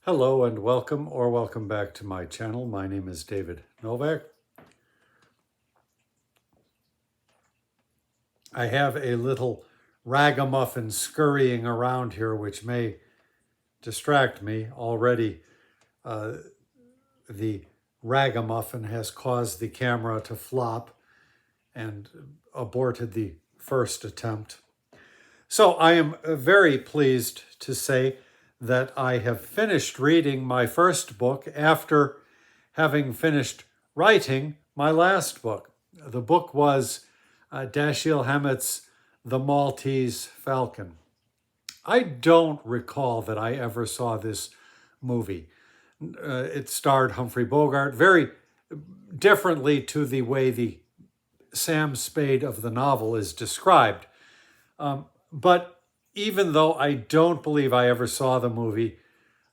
Hello and welcome back to my channel. My name is David Novak. I have a little ragamuffin scurrying around here which may distract me. Already the ragamuffin has caused the camera to flop and aborted the first attempt. So I am very pleased to say that I have finished reading my first book after having finished writing my last book. The book was Dashiell Hammett's The Maltese Falcon. I don't recall that I ever saw this movie. It starred Humphrey Bogart very differently to the way the Sam Spade of the novel is described. But even though I don't believe I ever saw the movie,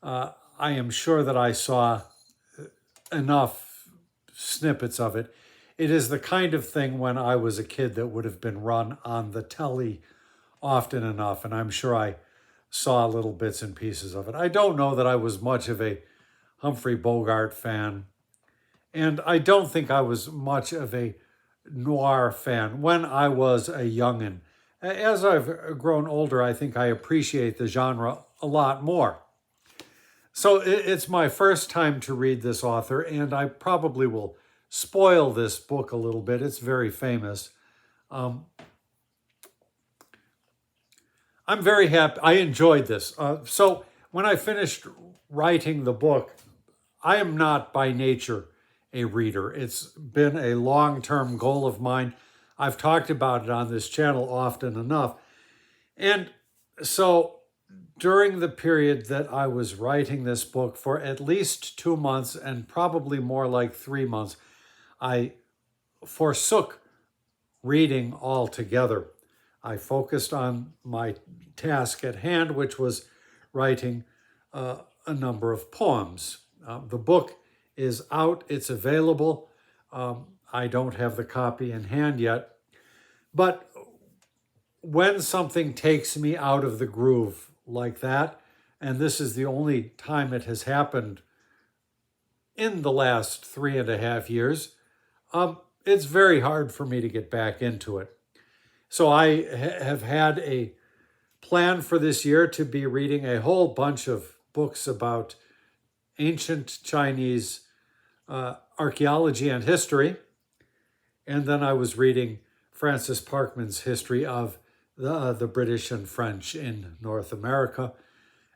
I am sure that I saw enough snippets of it. It is the kind of thing when I was a kid that would have been run on the telly often enough, and I'm sure I saw little bits and pieces of it. I don't know that I was much of a Humphrey Bogart fan, and I don't think I was much of a noir fan when I was a youngin'. As I've grown older, I think I appreciate the genre a lot more. So it's my first time to read this author, and I probably will spoil this book a little bit. It's very famous. I'm very happy. I enjoyed this. So when I finished writing the book, I am not by nature a reader. It's been a long-term goal of mine. I've talked about it on this channel often enough. And so during the period that I was writing this book, for at least 2 months and probably more like 3 months, I forsook reading altogether. I focused on my task at hand, which was writing a number of poems. The book is out, it's available. I don't have the copy in hand yet. But when something takes me out of the groove like that, and this is the only time it has happened in the last 3.5 years, it's very hard for me to get back into it. So I have had a plan for this year to be reading a whole bunch of books about ancient Chinese archaeology and history. And then I was reading Francis Parkman's history of the British and French in North America,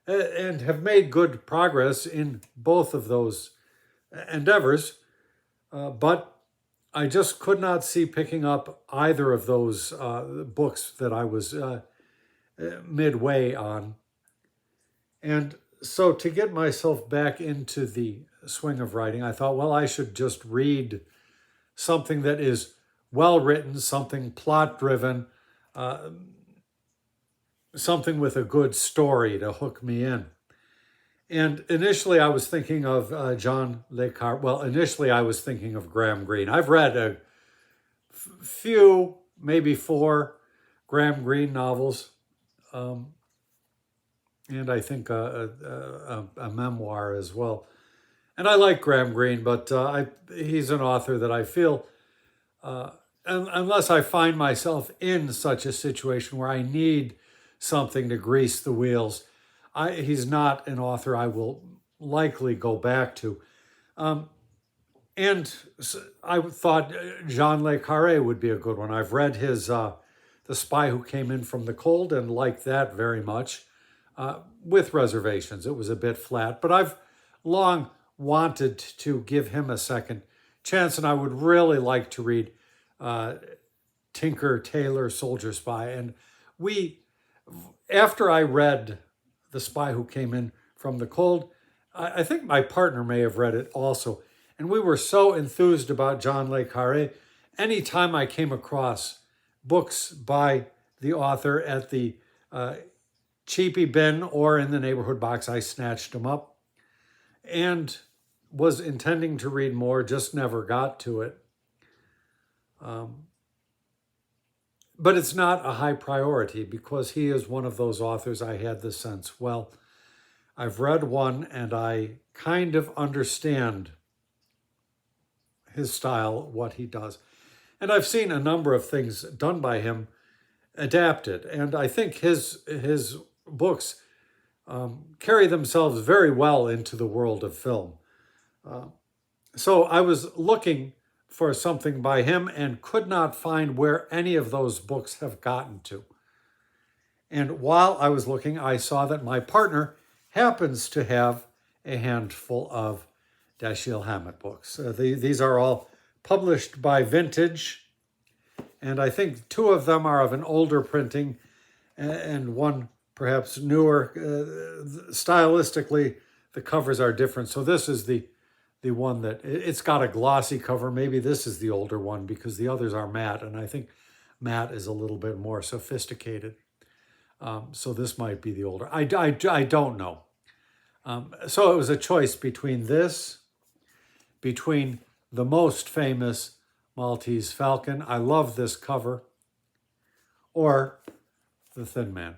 and have made good progress in both of those endeavors. But I just could not see picking up either of those books that I was midway on. And so to get myself back into the swing of writing, I thought, well, I should just read something that is well written, something plot driven, something with a good story to hook me in. And initially I was thinking of John Le Carre. Well, initially I was thinking of Graham Greene. I've read a few, maybe 4 Graham Greene novels, and I think a memoir as well. And I like Graham Greene, but he's an author that I feel, unless I find myself in such a situation where I need something to grease the wheels, he's not an author I will likely go back to. And I thought Jean Le Carre would be a good one. I've read his The Spy Who Came In From the Cold and liked that very much, with reservations. It was a bit flat, but I've long wanted to give him a second chance, and I would really like to read Tinker Tailor Soldier Spy. And after I read The Spy Who Came In From the Cold, I think my partner may have read it also, and we were so enthused about John Le Carre. Anytime I came across books by the author at the cheapy bin or in the neighborhood box, I snatched them up and was intending to read more, just never got to it. But it's not a high priority because he is one of those authors I had the sense, well, I've read one and I kind of understand his style, what he does. And I've seen a number of things done by him adapted. And I think his books carry themselves very well into the world of film. So I was looking for something by him and could not find where any of those books have gotten to. And while I was looking, I saw that my partner happens to have a handful of Dashiell Hammett books. These are all published by Vintage, and I think two of them are of an older printing and one perhaps newer. Stylistically, the covers are different. So this is the one that, it's got a glossy cover. Maybe this is the older one because the others are matte, and I think matte is a little bit more sophisticated. So this might be the older. I don't know. So it was a choice between this, between the most famous Maltese Falcon, I love this cover, or The Thin Man.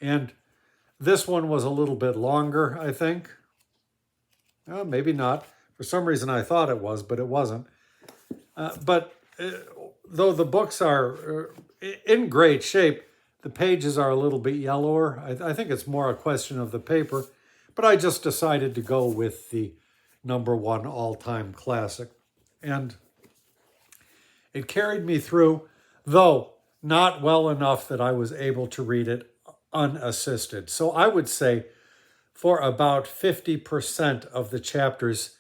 And this one was a little bit longer, I think. Maybe not. For some reason I thought it was, but it wasn't. But though the books are in great shape, the pages are a little bit yellower. I think it's more a question of the paper, but I just decided to go with the #1 all-time classic. And it carried me through, though not well enough that I was able to read it unassisted. So I would say for about 50% of the chapters,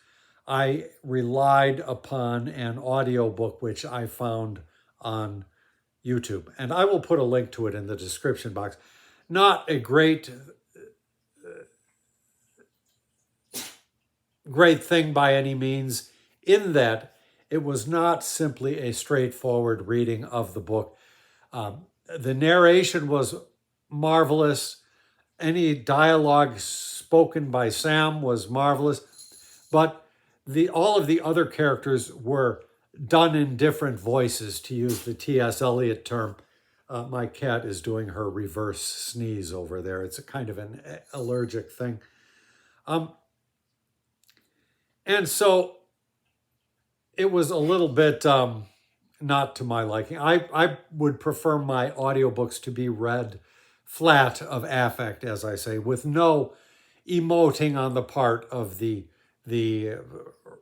I relied upon an audiobook, which I found on YouTube. And I will put a link to it in the description box. Not a great thing by any means, in that it was not simply a straightforward reading of the book. The narration was marvelous. Any dialogue spoken by Sam was marvelous. But all of the other characters were done in different voices, to use the T.S. Eliot term. My cat is doing her reverse sneeze over there. It's a kind of an allergic thing. And so it was a little bit not to my liking. I would prefer my audiobooks to be read flat of affect, as I say, with no emoting on the part of the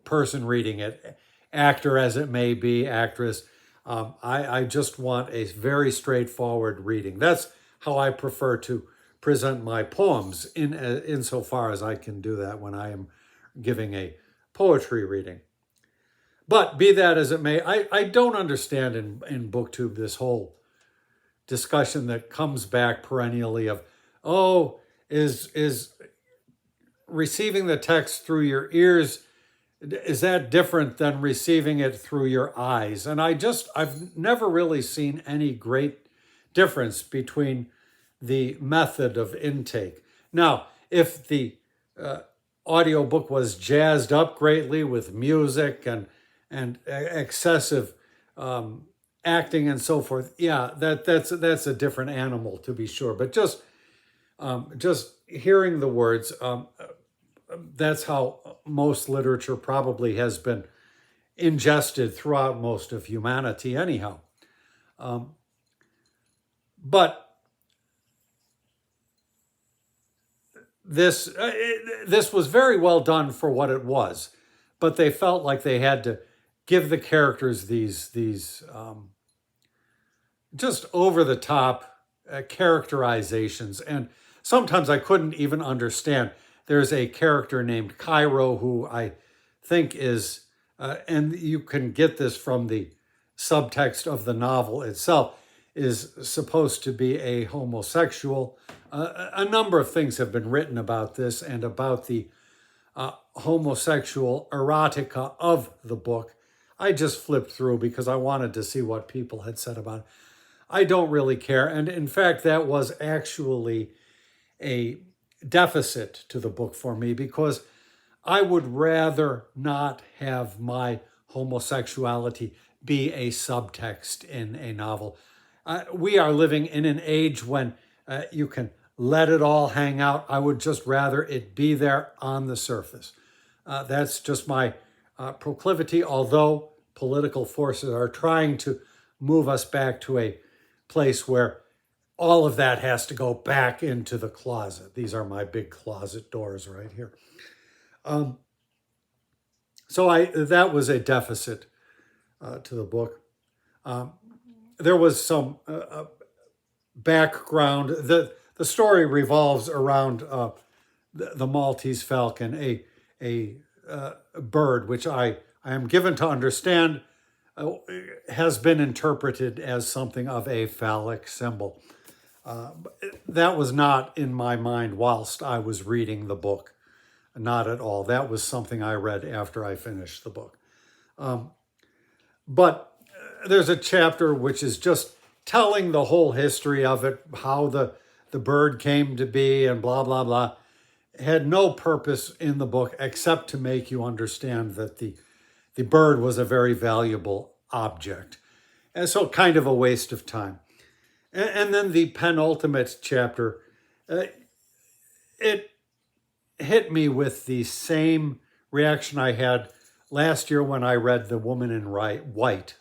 person reading it, actor as it may be, actress. I just want a very straightforward reading. That's how I prefer to present my poems, insofar as I can do that when I am giving a poetry reading. But be that as it may, I don't understand in BookTube this whole discussion that comes back perennially of, is receiving the text through your ears, is that different than receiving it through your eyes? And I've never really seen any great difference between the method of intake. Now, if the audiobook was jazzed up greatly with music and excessive acting and so forth, yeah, that's a different animal, to be sure. But just hearing the words, that's how most literature probably has been ingested throughout most of humanity anyhow. But this was very well done for what it was, but they felt like they had to give the characters these just over-the-top characterizations, and sometimes I couldn't even understand. There's a character named Cairo who I think is, and you can get this from the subtext of the novel itself, is supposed to be a homosexual. A number of things have been written about this and about the homosexual erotica of the book. I just flipped through because I wanted to see what people had said about it. I don't really care. And in fact, that was actually a deficit to the book for me, because I would rather not have my homosexuality be a subtext in a novel. We are living in an age when you can let it all hang out. I would just rather it be there on the surface. That's just my proclivity, although political forces are trying to move us back to a place where all of that has to go back into the closet. These are my big closet doors right here. So that was a deficit to the book. There was some background. The story revolves around the Maltese Falcon, a bird which I am given to understand has been interpreted as something of a phallic symbol. That was not in my mind whilst I was reading the book. Not at all. That was something I read after I finished the book. But there's a chapter which is just telling the whole history of it, how the bird came to be and blah, blah, blah. It had no purpose in the book except to make you understand that the bird was a very valuable object. And so kind of a waste of time. And then the penultimate chapter, it hit me with the same reaction I had last year when I read The Woman in White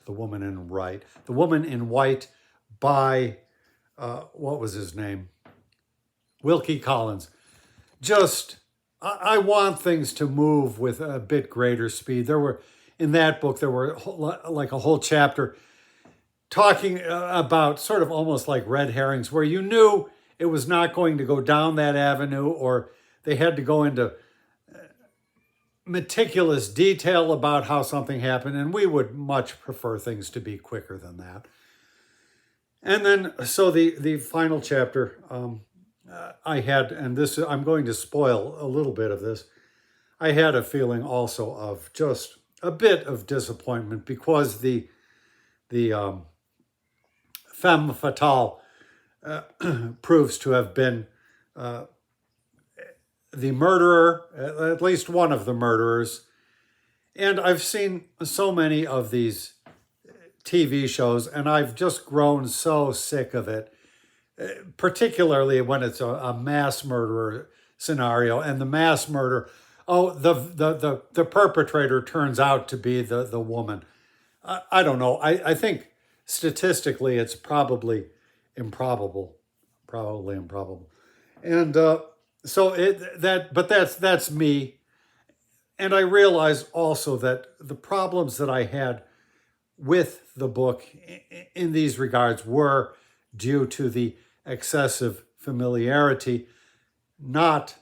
by, what was his name? Wilkie Collins. Just, I want things to move with a bit greater speed. In that book, there were like a whole chapter talking about sort of almost like red herrings, where you knew it was not going to go down that avenue, or they had to go into meticulous detail about how something happened, and we would much prefer things to be quicker than that. And then, so the final chapter I had, and this, I'm going to spoil a little bit of this, I had a feeling also of just a bit of disappointment because the femme fatale proves to have been the murderer, at least one of the murderers. And I've seen so many of these TV shows, and I've just grown so sick of it, particularly when it's a mass murderer scenario, and the mass murder, the perpetrator turns out to be the woman. I don't know. I think statistically it's probably improbable. And but that's me. And I realize also that the problems that I had with the book in these regards were due to the excessive familiarity, not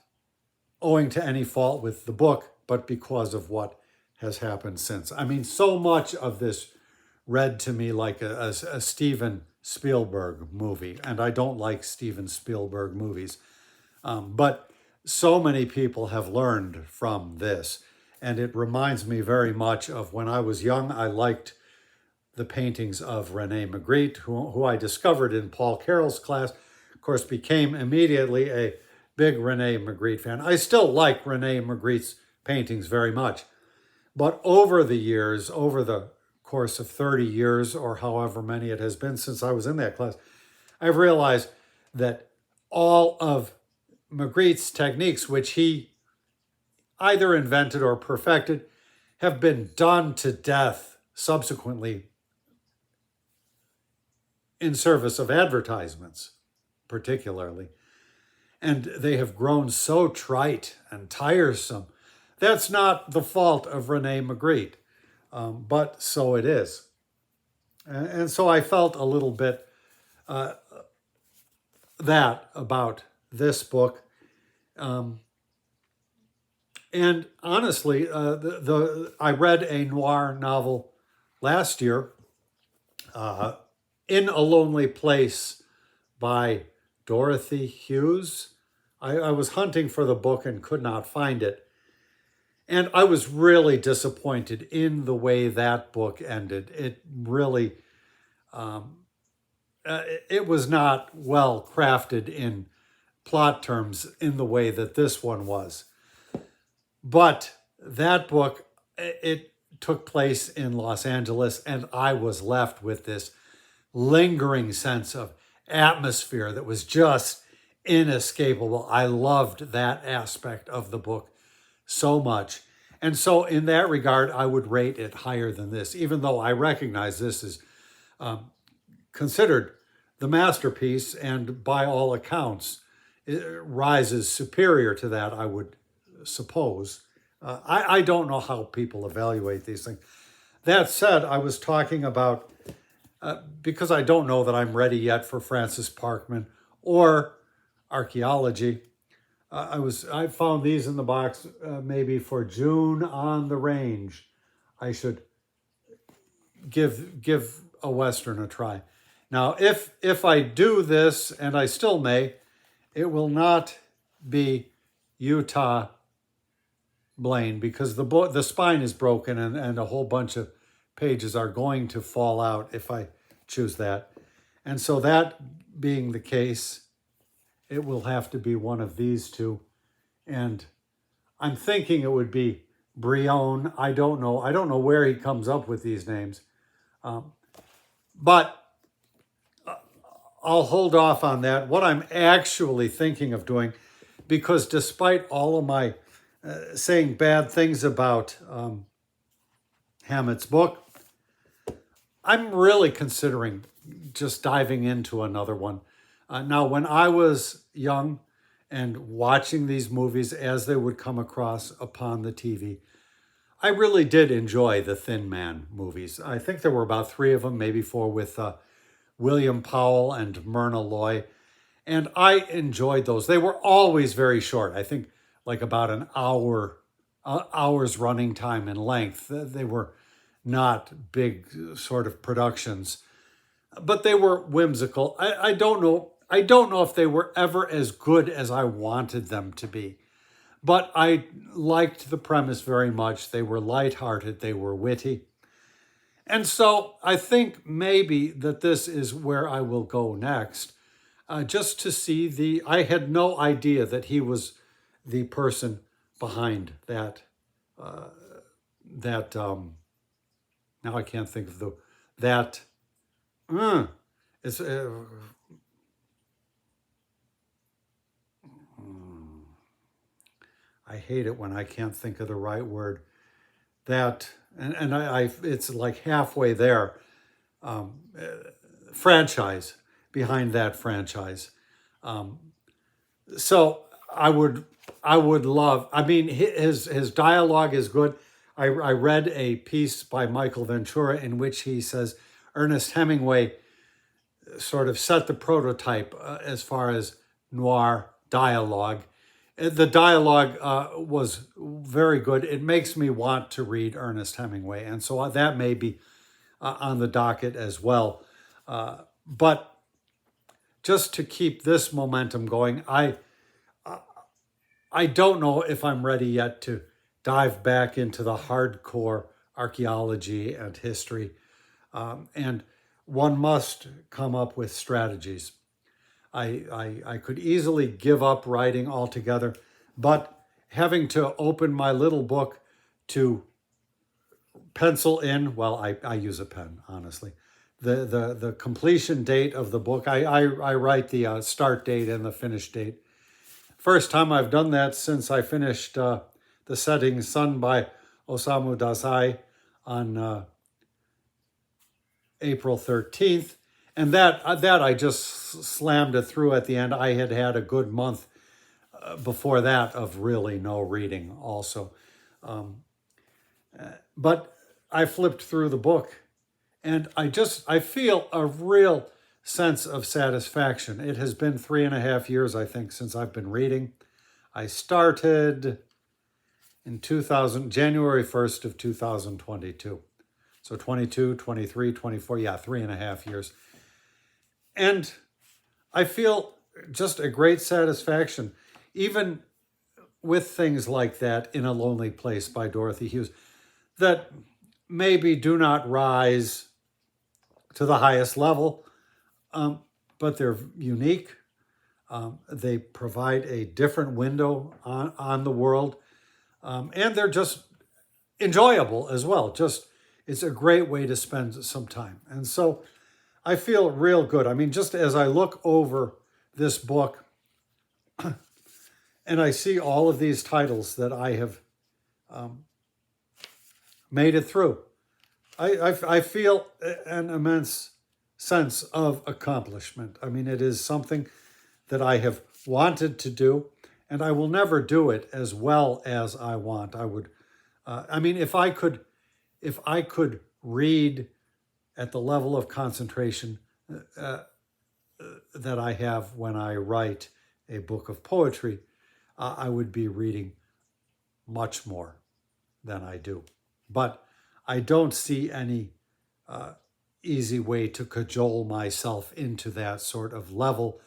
owing to any fault with the book, but because of what has happened since. I mean, so much of this read to me like a Steven Spielberg movie, and I don't like Steven Spielberg movies. But so many people have learned from this, and it reminds me very much of when I was young. I liked the paintings of René Magritte, who I discovered in Paul Carroll's class. Of course, became immediately a big René Magritte fan. I still like René Magritte's paintings very much. But over the years, over the course of 30 years or however many it has been since I was in that class, I've realized that all of Magritte's techniques, which he either invented or perfected, have been done to death subsequently in service of advertisements, particularly. And they have grown so trite and tiresome. That's not the fault of René Magritte, but so it is. And so I felt a little bit that about this book. And honestly, I read a noir novel last year, In a Lonely Place by Dorothy Hughes. I was hunting for the book and could not find it. And I was really disappointed in the way that book ended. It really, it was not well crafted in plot terms in the way that this one was. But that book, it took place in Los Angeles, and I was left with this lingering sense of atmosphere that was just inescapable. I loved that aspect of the book so much. And so in that regard, I would rate it higher than this, even though I recognize this is considered the masterpiece and by all accounts, it rises superior to that, I would suppose. I don't know how people evaluate these things. That said, I was talking about, because I don't know that I'm ready yet for Francis Parkman or archaeology. I found these in the box maybe for June on the Range. I should give a Western a try. Now, if I do this, and I still may, it will not be Utah Blaine, because the spine is broken and a whole bunch of pages are going to fall out if I choose that. And so that being the case, it will have to be one of these two. And I'm thinking it would be Brion. I don't know. I don't know where he comes up with these names. But I'll hold off on that. What I'm actually thinking of doing, because despite all of my saying bad things about Hammett's book, I'm really considering just diving into another one. Now, when I was young and watching these movies as they would come across upon the TV, I really did enjoy the Thin Man movies. I think there were about 3 of them, maybe 4, with William Powell and Myrna Loy. And I enjoyed those. They were always very short. I think like about an hour's running time in length. They were not big sort of productions, but they were whimsical. I don't know. I don't know if they were ever as good as I wanted them to be, but I liked the premise very much. They were lighthearted. They were witty. And so I think maybe that this is where I will go next, just to see I had no idea that he was the person behind that, now I can't think of it's, I hate it when I can't think of the right word. That, and I it's like halfway there. Franchise, behind that franchise. So I would love, I mean, his dialogue is good. I read a piece by Michael Ventura in which he says Ernest Hemingway sort of set the prototype as far as noir dialogue. The dialogue was very good. It makes me want to read Ernest Hemingway. And so that may be on the docket as well. But just to keep this momentum going, I don't know if I'm ready yet to dive back into the hardcore archaeology and history. And one must come up with strategies. I could easily give up writing altogether, but having to open my little book to pencil in, well, I use a pen, honestly, the completion date of the book. I write the start date and the finish date. First time I've done that since I finished The Setting Sun by Osamu Dazai on April 13th. And that I just slammed it through at the end. I had a good month before that of really no reading also. But I flipped through the book and I feel a real sense of satisfaction. It has been 3.5 years, I think, since I've been reading. I started in January 1st of 2022. So 22, 23, 24, 3.5 years. And I feel just a great satisfaction, even with things like that, In a Lonely Place by Dorothy Hughes, that maybe do not rise to the highest level, but they're unique. They provide a different window on the world, and they're just enjoyable as well. It's a great way to spend some time. And so I feel real good. I mean, just as I look over this book, and I see all of these titles that I have made it through, I feel an immense sense of accomplishment. I mean, it is something that I have wanted to do, and I will never do it as well as I want. I would, I mean, if I could read at the level of concentration that I have when I write a book of poetry, I would be reading much more than I do. But I don't see any easy way to cajole myself into that sort of level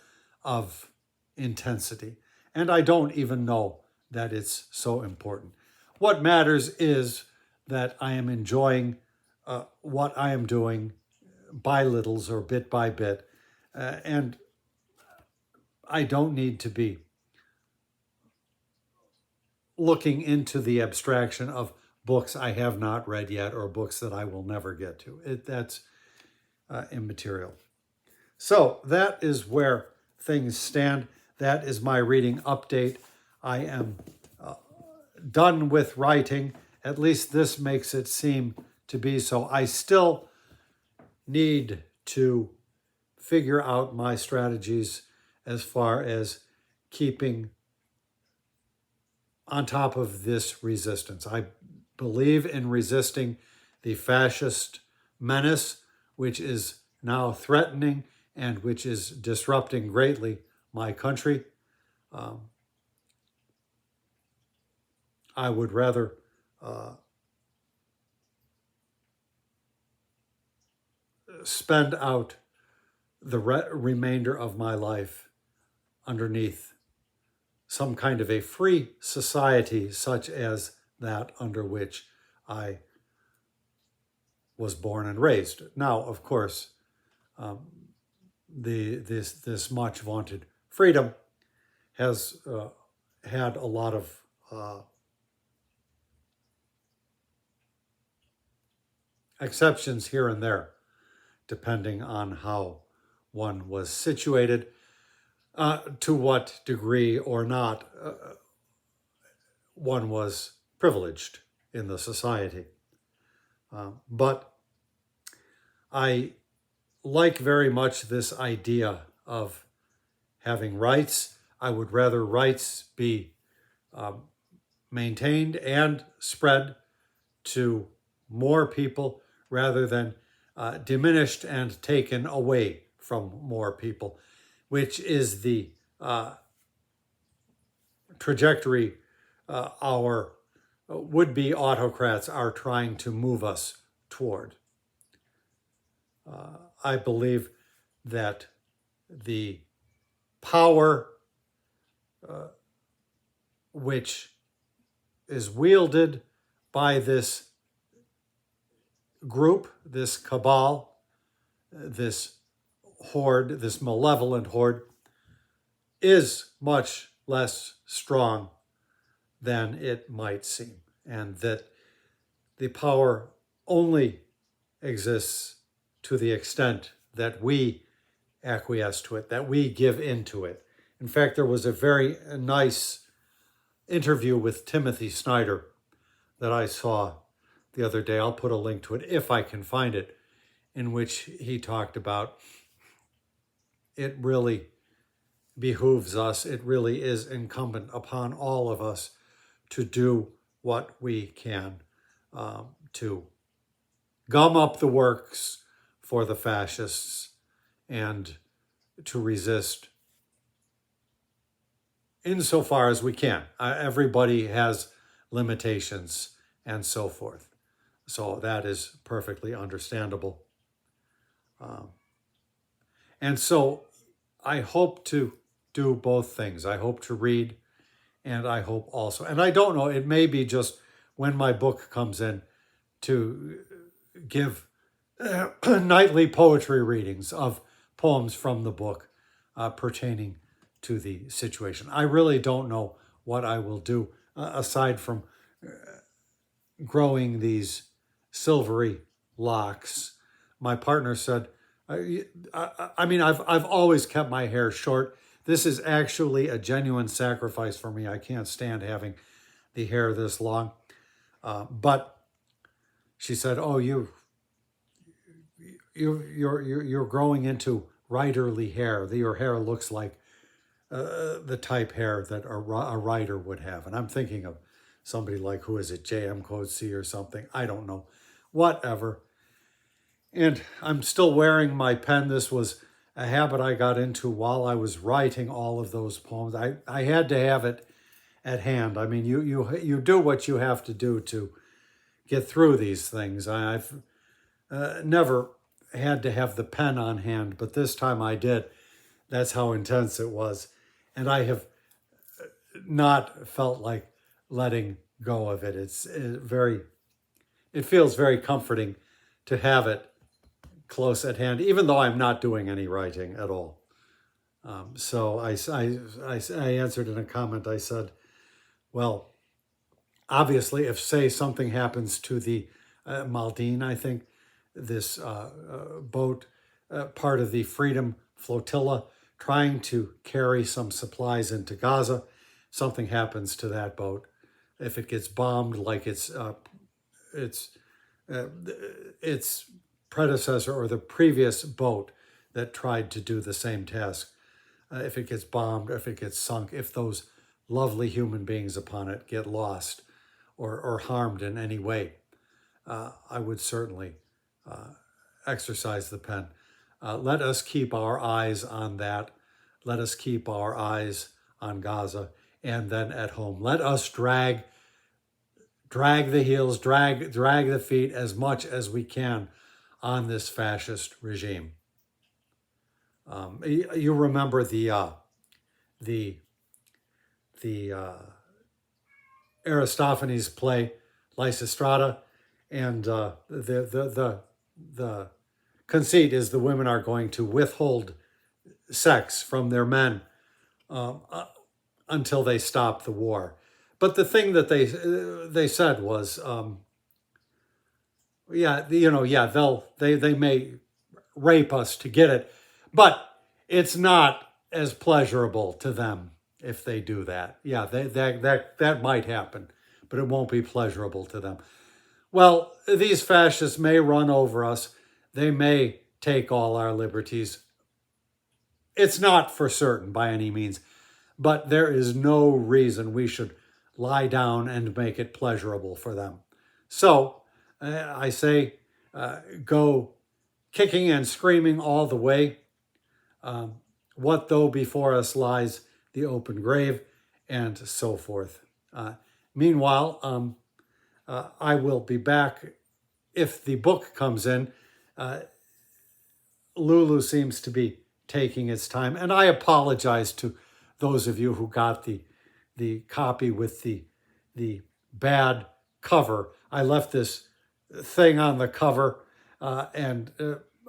of intensity. And I don't even know that it's so important. What matters is that I am enjoying what I am doing by littles or bit by bit. And I don't need to be looking into the abstraction of books I have not read yet or books that I will never get to. That's immaterial. So that is where things stand. That is my reading update. I am done with writing. At least this makes it seem to be so. I still need to figure out my strategies as far as keeping on top of this resistance. I believe in resisting the fascist menace, which is now threatening and which is disrupting greatly my country. I would rather spend out the remainder of my life underneath some kind of a free society such as that under which I was born and raised. Now, of course, this much vaunted freedom has had a lot of exceptions here and there, depending on how one was situated, to what degree or not one was privileged in the society. But I like very much this idea of having rights. I would rather rights be maintained and spread to more people rather than diminished and taken away from more people, which is the trajectory our would-be autocrats are trying to move us toward. I believe that the power which is wielded by this group, this cabal, this horde, this malevolent horde, is much less strong than it might seem, and that the power only exists to the extent that we acquiesce to it, that we give into it. In fact, there was a very nice interview with Timothy Snyder that I saw the other day. I'll put a link to it if I can find it, in which he talked about it really behooves us, it really is incumbent upon all of us to do what we can to gum up the works for the fascists and to resist insofar as we can. Everybody has limitations and so forth. So that is perfectly understandable. And so I hope to do both things. I hope to read, and I hope also, and I don't know, it may be just when my book comes in, to give nightly poetry readings of poems from the book pertaining to the situation. I really don't know what I will do aside from growing these silvery locks. My partner said, I mean, I've always kept my hair short. This is actually a genuine sacrifice for me. I can't stand having the hair this long. But she said, "Oh, you're growing into writerly hair. Your hair looks like the type hair that a writer would have." And I'm thinking of somebody like, who is it, J.M. Coetzee or something? I don't know. Whatever. And I'm still wearing my pen. This was a habit I got into while I was writing all of those poems. I had to have it at hand. I mean, you do what you have to do to get through these things. I've never had to have the pen on hand, but this time I did. That's how intense it was. And I have not felt like letting go of it. It feels very comforting to have it close at hand, even though I'm not doing any writing at all. So I answered in a comment. I said, well, obviously, if, say, something happens to the Maltese, I think, this boat, part of the Freedom Flotilla, trying to carry some supplies into Gaza, something happens to that boat. If it gets bombed like its predecessor or the previous boat that tried to do the same task, if it gets bombed, if it gets sunk, if those lovely human beings upon it get lost or harmed in any way, I would certainly exercise the pen. Let us keep our eyes on that. Let us keep our eyes on Gaza and then at home. Let us drag the heels, drag the feet as much as we can on this fascist regime. You remember the Aristophanes play Lysistrata, and the conceit is the women are going to withhold sex from their men until they stop the war. But the thing that they said was, they may rape us to get it, but it's not as pleasurable to them if they do that. Yeah, that might happen, but it won't be pleasurable to them. Well, these fascists may run over us. They may take all our liberties. It's not for certain by any means, but there is no reason we should lie down and make it pleasurable for them. So I say, go kicking and screaming all the way. What though before us lies the open grave, and so forth. Meanwhile, I will be back if the book comes in. Lulu seems to be taking its time, and I apologize to those of you who got the copy with the bad cover. I left this thing on the cover, and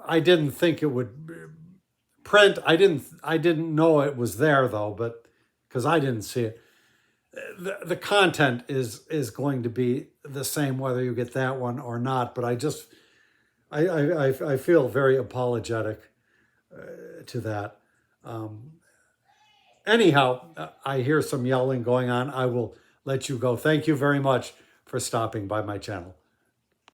I didn't think it would print. I didn't know it was there though, but because I didn't see it. The content is going to be the same whether you get that one or not. But I feel very apologetic to that. Anyhow, I hear some yelling going on. I will let you go. Thank you very much for stopping by my channel.